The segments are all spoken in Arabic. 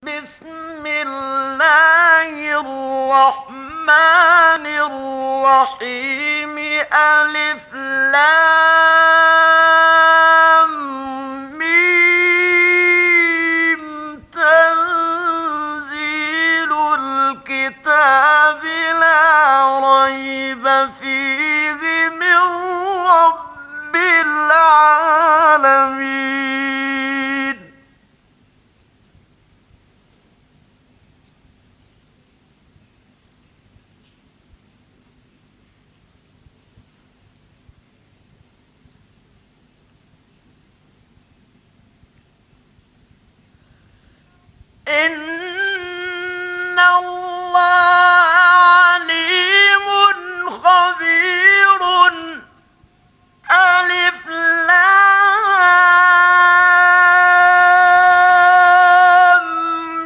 بسم الله الرحمن الرحيم. ألف لام ميم. تنزيل الكتاب لا ريب فيه من رب العالمين. إن الله عليم خبير. ألف لام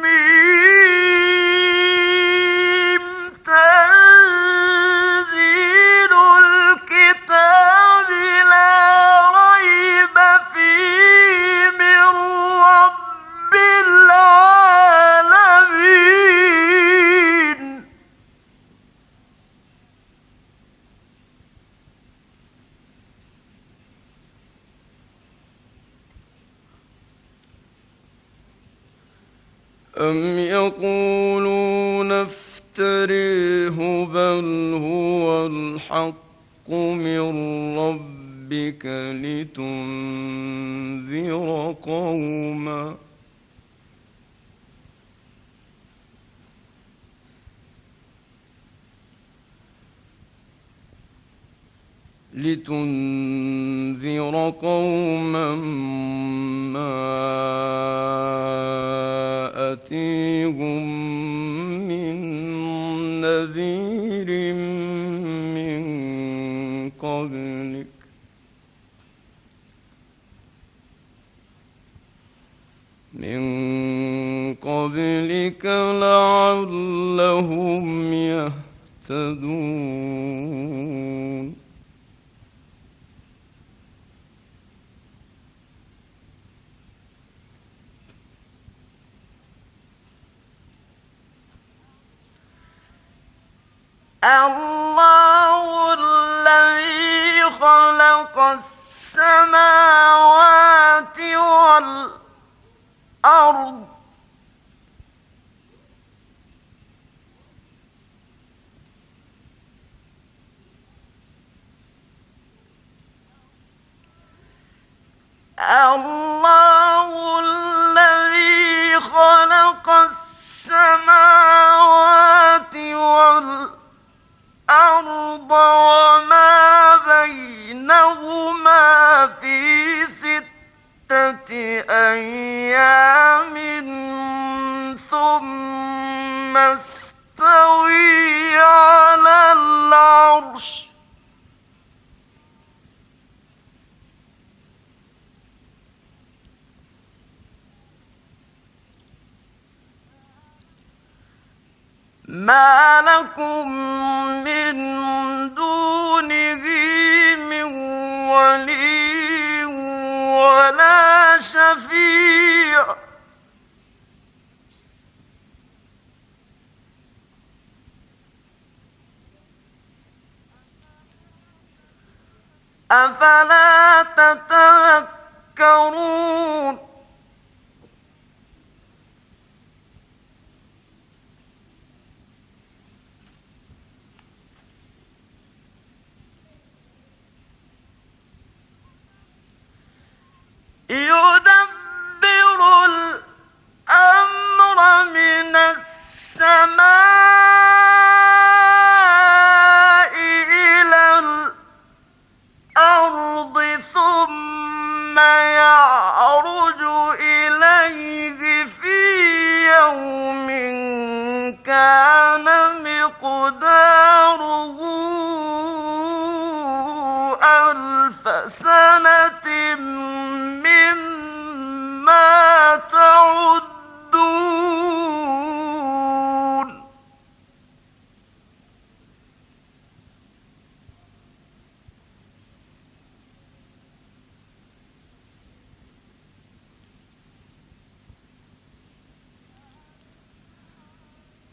ميم. تنزيل الكتاب لا ريب فيه من رب العالمين. أم يقولون افتريه بل هو الحق من ربك لتنذر قوما ما أتيهم من نذير من قبلك لعلهم يهتدون. الله الذي خلق السماوات والأرض الله الذي خلق السماوات والأرض وما بينهما في 6 أيام ثم استوى على العرش. ما لكم من دونه من ولي ولا شفيع أفلا تتذكرون. يدبر الأمر من السماء إلى الأرض ثم يعرج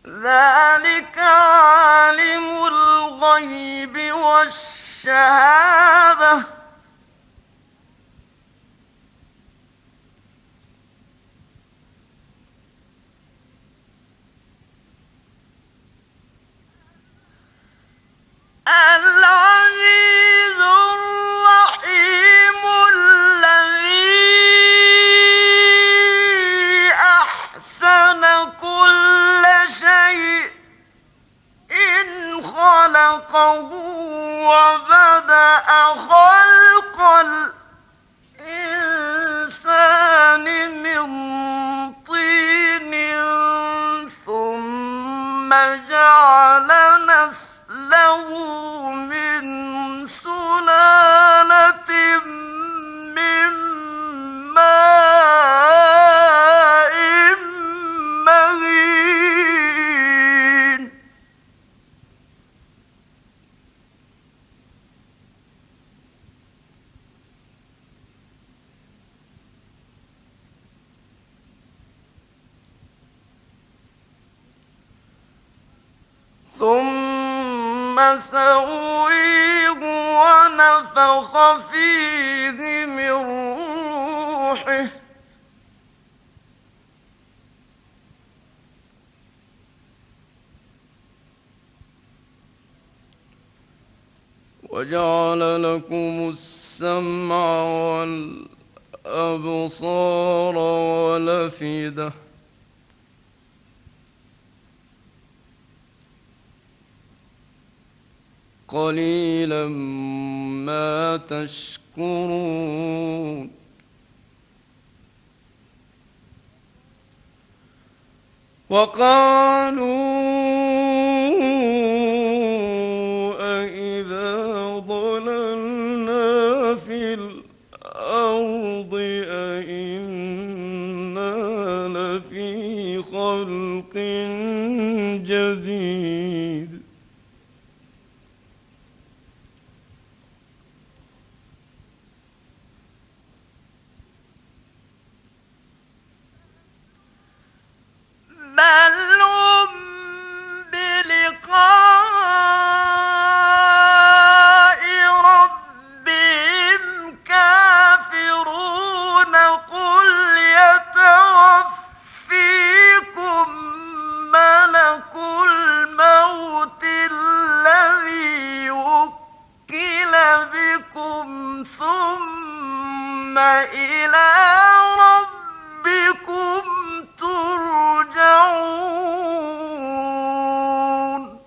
ذلك عالم الغيب والشهادة العزيز الرحيم الذي أحسن كل شيء خلقه وبدأ خلق الإنسان من طين ثم جعل نسله من سلالة من ماء مهين ثم سويه ونفخ فيه من روحه وجعل لكم السمع والأبصار والأفئدة قليلا ما تشكرون وقالوا أإذا ضللنا في الأرض أإنا لفي خلق جديد بل هم بلقاء ربهم كافرون قل يتوفيكم ملك الموت الذي وكل بكم ثم إلى ربكم ترجعون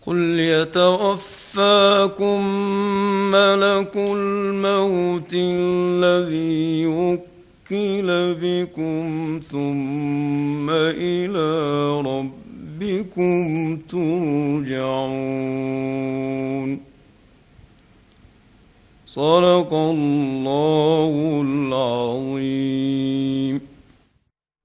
قل يتوفاكم ملك الموت الذي وكل بكم ثم إلى ربكم ترجعون صدق الله العظيم.